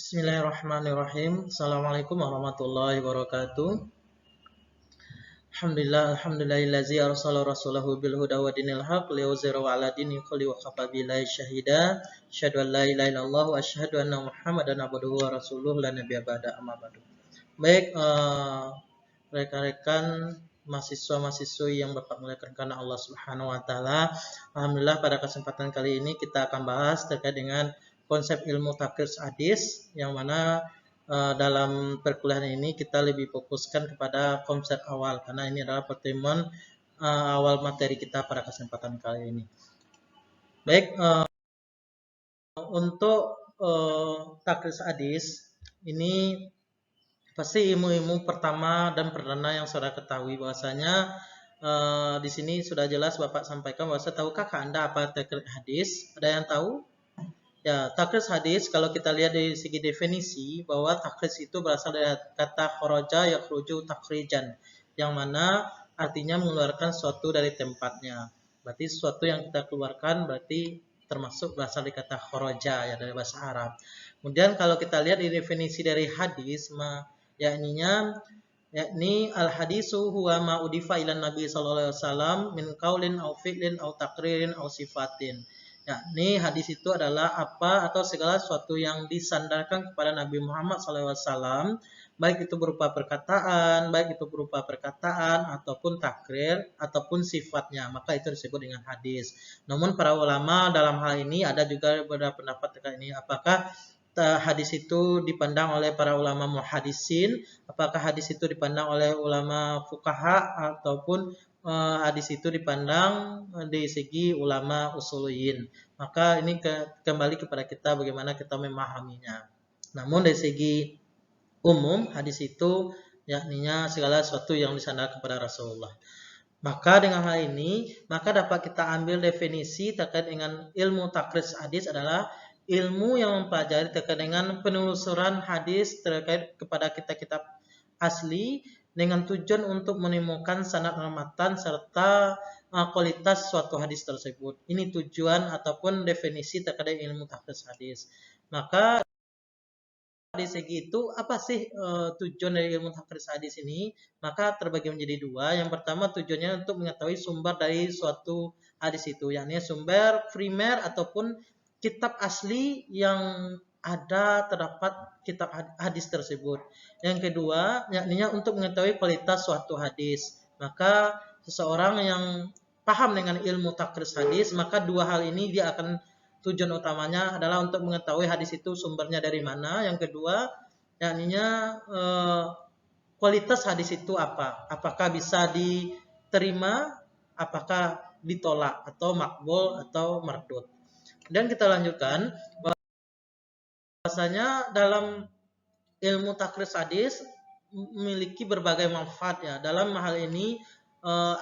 Bismillahirrahmanirrahim. Assalamualaikum warahmatullahi wabarakatuh. Alhamdulillahillazi arsala rasulahu bil huda wa dinil haq liyuzhirahu 'ala dini kulli wa kafa billahi syahida. Asyhadu an la ilaha illallah wa asyhadu anna Muhammadan abduhu wa rasuluhu la nabiyya ba'da amma ba'du. Baik, rekan-rekan mahasiswa-mahasiswi yang Bapak muliakan karena Allah Subhanahu wa taala. Alhamdulillah pada kesempatan kali ini kita akan bahas terkait dengan konsep ilmu takrij hadis, yang mana dalam perkuliahan ini kita lebih fokuskan kepada konsep awal karena ini adalah pertemuan awal materi kita pada kesempatan kali ini. Baik, untuk takrij hadis ini pasti ilmu-ilmu pertama dan perdana yang saudara ketahui bahwasanya di sini sudah jelas Bapak sampaikan bahwa tahukah Anda apa takrij hadis? Ada yang tahu? Ya, takrij hadis kalau kita lihat dari segi definisi bahwa takrij itu berasal dari kata kharaja yakhruju takrijan, yang mana artinya mengeluarkan sesuatu dari tempatnya. Berarti sesuatu yang kita keluarkan berarti termasuk berasal dari kata kharaja, ya, dari bahasa Arab. Kemudian kalau kita lihat di definisi dari hadis, yakni al hadisu huwa ma udifa ila nabi sallallahu alaihi wasallam min qaulin au fi'lin au taqririn au sifatin. Yakni hadis itu adalah apa atau segala sesuatu yang disandarkan kepada Nabi Muhammad SAW, baik itu berupa perkataan ataupun takrir ataupun sifatnya, maka itu disebut dengan hadis. Namun para ulama dalam hal ini ada juga beberapa pendapat terkait ini, apakah hadis itu dipandang oleh para ulama muhaddisin, apakah hadis itu dipandang oleh ulama fuqaha, ataupun hadis itu dipandang di segi ulama usuliyin. Maka ini kembali kepada kita bagaimana kita memahaminya. Namun dari segi umum hadis itu yakninya segala sesuatu yang disandarkan kepada Rasulullah. Maka dengan hal ini maka dapat kita ambil definisi terkait dengan ilmu takrij hadis adalah ilmu yang mempelajari terkait dengan penelusuran hadis terkait kepada kitab-kitab asli dengan tujuan untuk menemukan sanad matan serta kualitas suatu hadis tersebut. Ini tujuan ataupun definisi terkait ilmu takrij hadis. Maka di segi itu apa sih tujuan dari ilmu takrij hadis ini? Maka terbagi menjadi dua. Yang pertama tujuannya untuk mengetahui sumber dari suatu hadis itu, yakni sumber primer ataupun kitab asli yang terdapat kitab hadis tersebut. Yang kedua, yakninya untuk mengetahui kualitas suatu hadis. Maka seseorang yang paham dengan ilmu takrij hadis, maka dua hal ini dia akan tujuan utamanya adalah untuk mengetahui hadis itu sumbernya dari mana. Yang kedua, yakninya kualitas hadis itu apa? Apakah bisa diterima, apakah ditolak atau makbul atau mardud. Dan kita lanjutkan bahwasanya dalam ilmu takrij hadis memiliki berbagai manfaat, ya. Dalam hal ini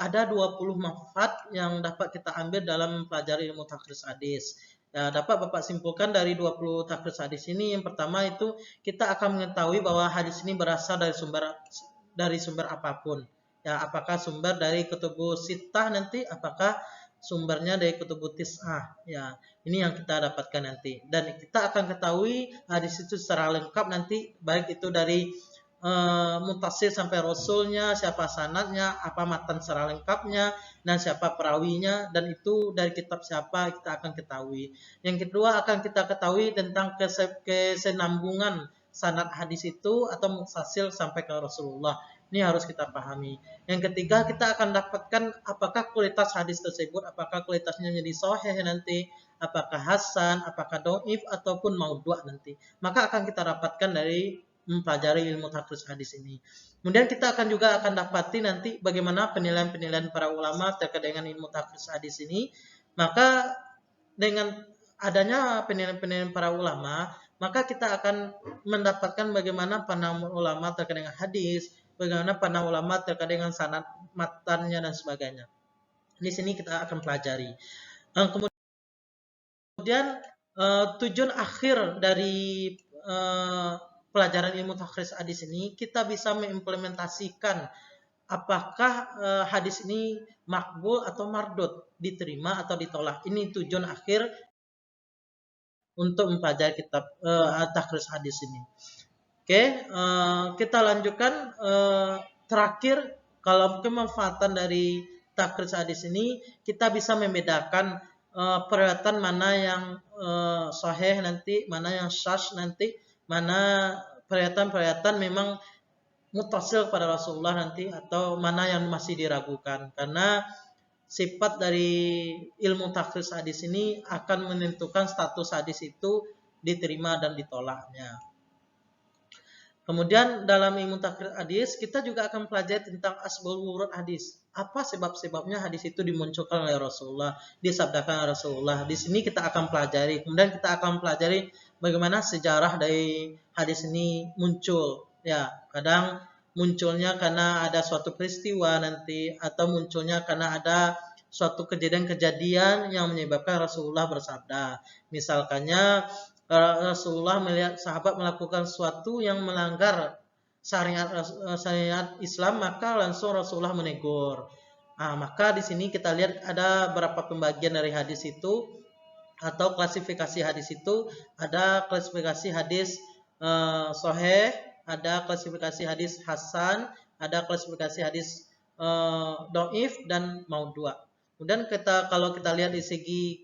ada 20 manfaat yang dapat kita ambil dalam mempelajari ilmu takrij hadis. Ya, dapat Bapak simpulkan dari 20 takrij hadis ini, yang pertama itu kita akan mengetahui bahwa hadis ini berasal dari sumber apapun. Ya, apakah sumber dari kutubus sittah nanti, apakah sumbernya dari kutubut tis'ah, ya. Ini yang kita dapatkan nanti, dan kita akan ketahui hadis itu secara lengkap nanti, baik itu dari muttasil sampai rasulnya, siapa sanadnya, apa matan secara lengkapnya, dan siapa perawinya, dan itu dari kitab siapa kita akan ketahui. Yang kedua akan kita ketahui tentang kesenambungan sanad hadis itu atau muttasil sampai ke Rasulullah. Ini harus kita pahami. Yang ketiga, kita akan dapatkan apakah kualitas hadis tersebut, apakah kualitasnya jadi sahih nanti, apakah hasan, apakah dhaif ataupun maudhu' nanti. Maka akan kita dapatkan dari mempelajari ilmu takrij hadis ini. Kemudian kita juga akan dapati nanti bagaimana penilaian-penilaian para ulama terkait dengan ilmu takrij hadis ini. Maka dengan adanya penilaian-penilaian para ulama, maka kita akan mendapatkan bagaimana pandangan ulama terkait dengan hadis, bagaimana pandangan ulama terkait dengan sanad matannya dan sebagainya. Di sini kita akan pelajari. Kemudian tujuan akhir dari pelajaran ilmu takrij hadis ini, kita bisa mengimplementasikan apakah hadis ini makbul atau mardud, diterima atau ditolak. Ini tujuan akhir untuk mempelajari kitab takrij hadis ini. Oke, kita lanjutkan. Terakhir, kalau kemanfaatan dari takrij hadis ini, kita bisa membedakan periwayatan mana yang sahih nanti, mana yang syadz nanti, mana periwayatan memang muttasil kepada Rasulullah nanti, atau mana yang masih diragukan. Karena sifat dari ilmu takrij hadis ini akan menentukan status hadis itu diterima dan ditolaknya. Kemudian dalam ilmu takrij hadis, kita juga akan pelajari tentang asbabul wurud hadis. Apa sebab-sebabnya hadis itu dimunculkan oleh Rasulullah, disabdakan oleh Rasulullah. Di sini kita akan pelajari. Kemudian kita akan pelajari bagaimana sejarah dari hadis ini muncul. Ya, kadang munculnya karena ada suatu peristiwa nanti, atau munculnya karena ada suatu kejadian-kejadian yang menyebabkan Rasulullah bersabda. Misalkannya Rasulullah melihat sahabat melakukan sesuatu yang melanggar syariat Islam, maka langsung Rasulullah menegur. Maka di sini kita lihat ada beberapa pembagian dari hadis itu, atau klasifikasi hadis itu. Ada klasifikasi hadis sahih, ada klasifikasi hadis hasan, ada klasifikasi hadis dhaif dan maudhu'. Kemudian kalau kita lihat di segi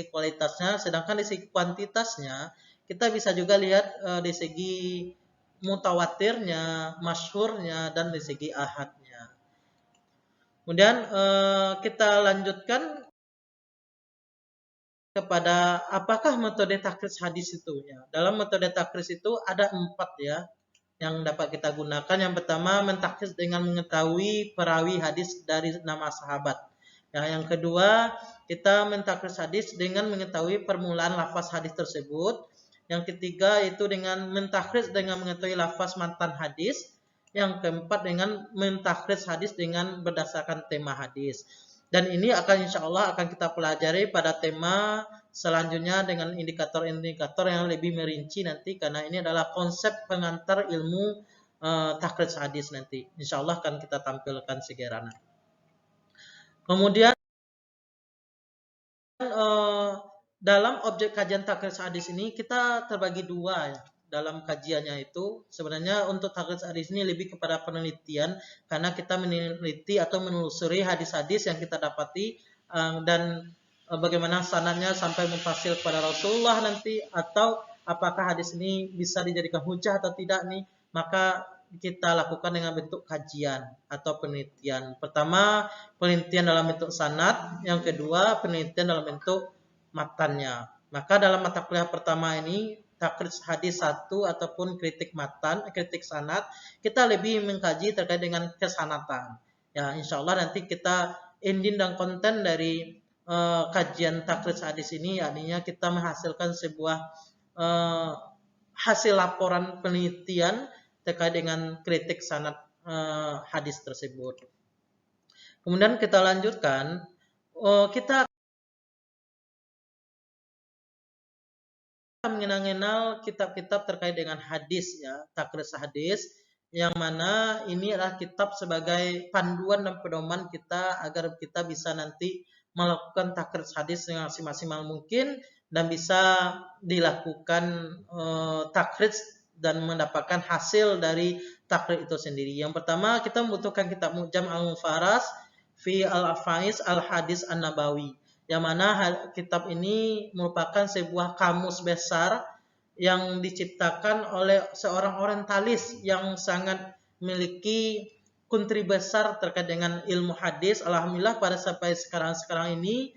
kualitasnya, sedangkan di segi kuantitasnya kita bisa juga lihat di segi mutawatirnya, masyhurnya, dan di segi ahadnya. Kemudian kita lanjutkan kepada apakah metode takrij hadis itu. Ya. Dalam metode takrij itu ada 4 ya yang dapat kita gunakan. Yang pertama, mentakrij dengan mengetahui perawi hadis dari nama sahabat. Ya, yang kedua, kita mentakrij hadis dengan mengetahui permulaan lafaz hadis tersebut. Yang ketiga itu dengan mentakrij dengan mengetahui lafaz matan hadis. Yang keempat dengan mentakrij hadis dengan berdasarkan tema hadis. Dan ini insya Allah akan kita pelajari pada tema selanjutnya dengan indikator-indikator yang lebih merinci nanti, karena ini adalah konsep pengantar ilmu takrij hadis nanti. Insya Allah akan kita tampilkan segera. Kemudian dalam objek kajian takrij hadis ini kita terbagi 2 ya. Dalam kajiannya itu sebenarnya untuk takrij hadis ini lebih kepada penelitian, karena kita meneliti atau menelusuri hadis-hadis yang kita dapati dan bagaimana sanadnya sampai mufasil kepada Rasulullah nanti, atau apakah hadis ini bisa dijadikan hujah atau tidak nih, maka kita lakukan dengan bentuk kajian atau penelitian. Pertama, penelitian dalam bentuk sanad, yang kedua penelitian dalam bentuk matannya. Maka dalam mata kuliah pertama ini, takrij hadis 1 ataupun kritik matan, kritik sanad, kita lebih mengkaji terkait dengan kesanatan. Ya, insya Allah nanti kita ending dan konten dari kajian takrij hadis ini, artinya kita menghasilkan sebuah hasil laporan penelitian terkait dengan kritik sanad hadis tersebut. Kemudian kita lanjutkan, kita mengenal kitab-kitab terkait dengan hadis ya, takrij hadis, yang mana ini adalah kitab sebagai panduan dan pedoman kita agar kita bisa nanti melakukan takrij hadis dengan semaksimal mungkin dan bisa dilakukan takrij dan mendapatkan hasil dari takrij itu sendiri. Yang pertama, kita membutuhkan kitab Mu'jam al-Mufaras fi al-Afais al-Hadis an-Nabawi, yang mana kitab ini merupakan sebuah kamus besar yang diciptakan oleh seorang orientalis yang sangat memiliki kontribusi besar terkait dengan ilmu hadis. Alhamdulillah pada sampai sekarang ini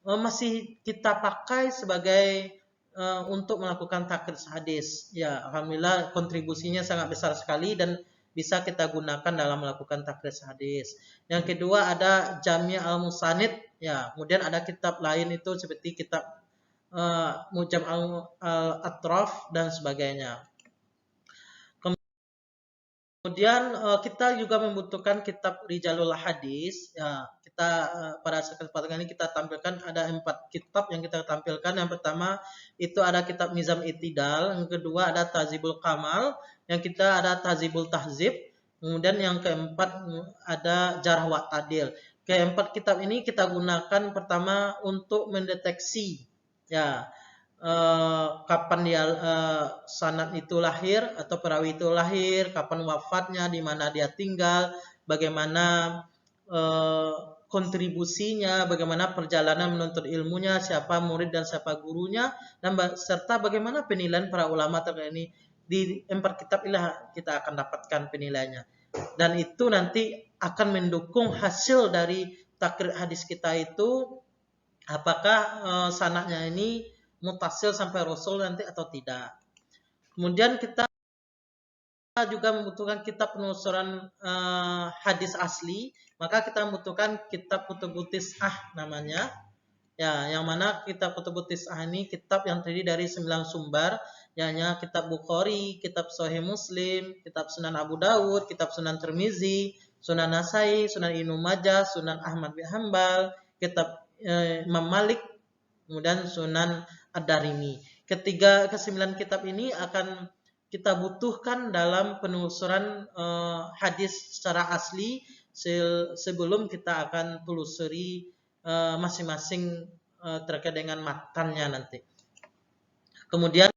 masih kita pakai sebagai untuk melakukan takrij hadis. Ya, alhamdulillah kontribusinya sangat besar sekali dan bisa kita gunakan dalam melakukan takrij hadis. Yang kedua ada Jami' al-Musanid. Ya, kemudian ada kitab lain itu seperti kitab Mujam al-Atraf dan sebagainya. Kemudian kita juga membutuhkan kitab Rijalul Hadis. Ya, kita pada kesempatan ini kita tampilkan ada 4 kitab yang kita tampilkan. Yang pertama itu ada kitab Nizam I'tidal, yang kedua ada Tahzibul Kamal, yang kita ada Tahzibul Tahzib. Kemudian yang keempat ada Jarh wa Ta'dil. Keempat kitab ini kita gunakan pertama untuk mendeteksi ya kapan dia sanad itu lahir atau perawi itu lahir, kapan wafatnya, di mana dia tinggal, bagaimana kontribusinya, bagaimana perjalanan menuntut ilmunya, siapa murid dan siapa gurunya, dan serta bagaimana penilaian para ulama terkait ini. Di 4 kitab inilah kita akan dapatkan penilaiannya. Dan itu nanti akan mendukung hasil dari takrij hadis kita itu apakah sanadnya ini mutasil sampai Rasul nanti atau tidak. Kemudian kita juga membutuhkan kitab penelusuran hadis asli, maka kita membutuhkan kitab Kutubut Tis'ah namanya. Ya, yang mana kitab Kutubut Tis'ah ini kitab yang terdiri dari 9 sumber, yakni kitab Bukhari, kitab Sahih Muslim, kitab Sunan Abu Dawud, kitab Sunan Tirmizi, Sunan Nasai, Sunan Ibnu Majah, Sunan Ahmad bin Hanbal, kitab Imam Malik, kemudian Sunan Ad-Darimi. Kesembilan kitab ini akan kita butuhkan dalam penelusuran hadis secara asli sebelum kita akan telusuri masing-masing terkait dengan matannya nanti. Kemudian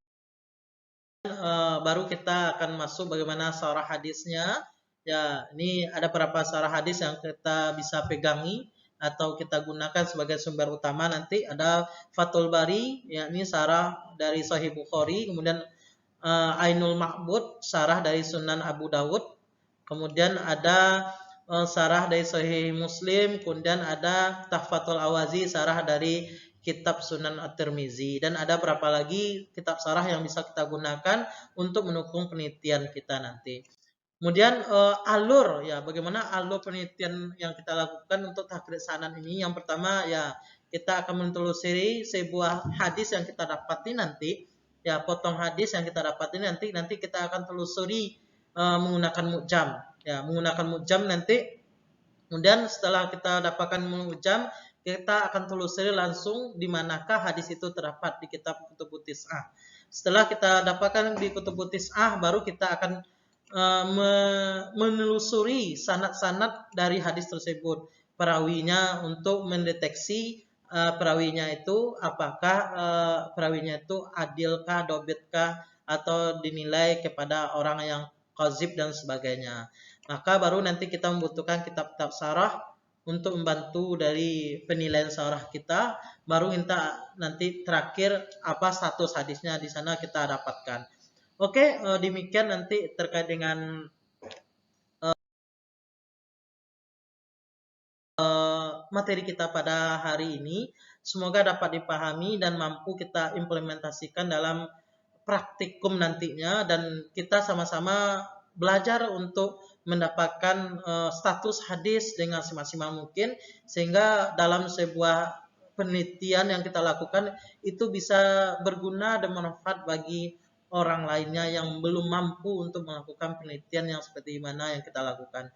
baru kita akan masuk bagaimana syarah hadisnya. Ya, ini ada beberapa syarah hadis yang kita bisa pegangi atau kita gunakan sebagai sumber utama. Nanti ada Fathul Bari, yakni syarah dari Sahih Bukhari, kemudian Ainul Ma'bud, syarah dari Sunan Abu Dawud, kemudian ada syarah dari Sahih Muslim, kemudian ada Tahfatul Awazi, syarah dari kitab Sunan At-Tirmizi, dan ada berapa lagi kitab syarah yang bisa kita gunakan untuk mendukung penelitian kita nanti. Kemudian alur ya, bagaimana alur penelitian yang kita lakukan untuk takrij sanad ini. Yang pertama ya, kita akan menelusuri sebuah hadis yang kita dapati nanti, ya potong hadis yang kita dapati nanti kita akan telusuri menggunakan mu'jam. Ya, menggunakan mu'jam nanti. Kemudian setelah kita dapatkan mu'jam, kita akan telusuri langsung di manakah hadis itu terdapat di kitab Kutubut Tis'ah. Setelah kita dapatkan di Kutubut Tis'ah, baru kita akan menelusuri sanad-sanad dari hadis tersebut, perawinya, untuk mendeteksi perawinya itu apakah perawinya itu adilkah, dobitkah, atau dinilai kepada orang yang qazib dan sebagainya. Maka baru nanti kita membutuhkan kitab-kitab syarah untuk membantu dari penilaian syarah kita. Baru kita nanti terakhir apa status hadisnya di sana kita dapatkan. Oke, demikian nanti terkait dengan materi kita pada hari ini. Semoga dapat dipahami dan mampu kita implementasikan dalam praktikum nantinya, dan kita sama-sama belajar untuk mendapatkan status hadis dengan semaksimal mungkin, sehingga dalam sebuah penelitian yang kita lakukan itu bisa berguna dan bermanfaat bagi orang lainnya yang belum mampu untuk melakukan penelitian yang seperti mana yang kita lakukan.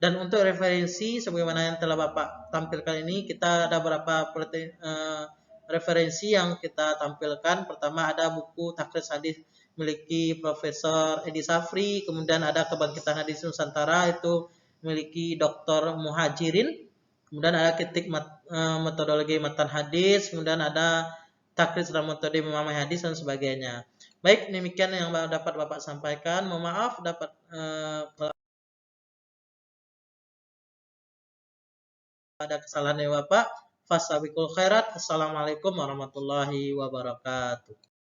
Dan untuk referensi sebagaimana yang telah Bapak tampilkan ini, kita ada beberapa referensi yang kita tampilkan. Pertama ada buku Takrij Hadis miliki Profesor Edi Safri, kemudian ada Kebangkitan Hadis Nusantara itu miliki Dr. Muhajirin, kemudian ada Kritik Metodologi Matan Hadis, kemudian ada Takrij dalam Metode Memahami Hadis dan sebagainya. Baik, demikian yang dapat Bapak sampaikan. Mohon maaf dapat ada kesalahan dari Bapak. Fasabiqul khairat. Assalamualaikum warahmatullahi wabarakatuh.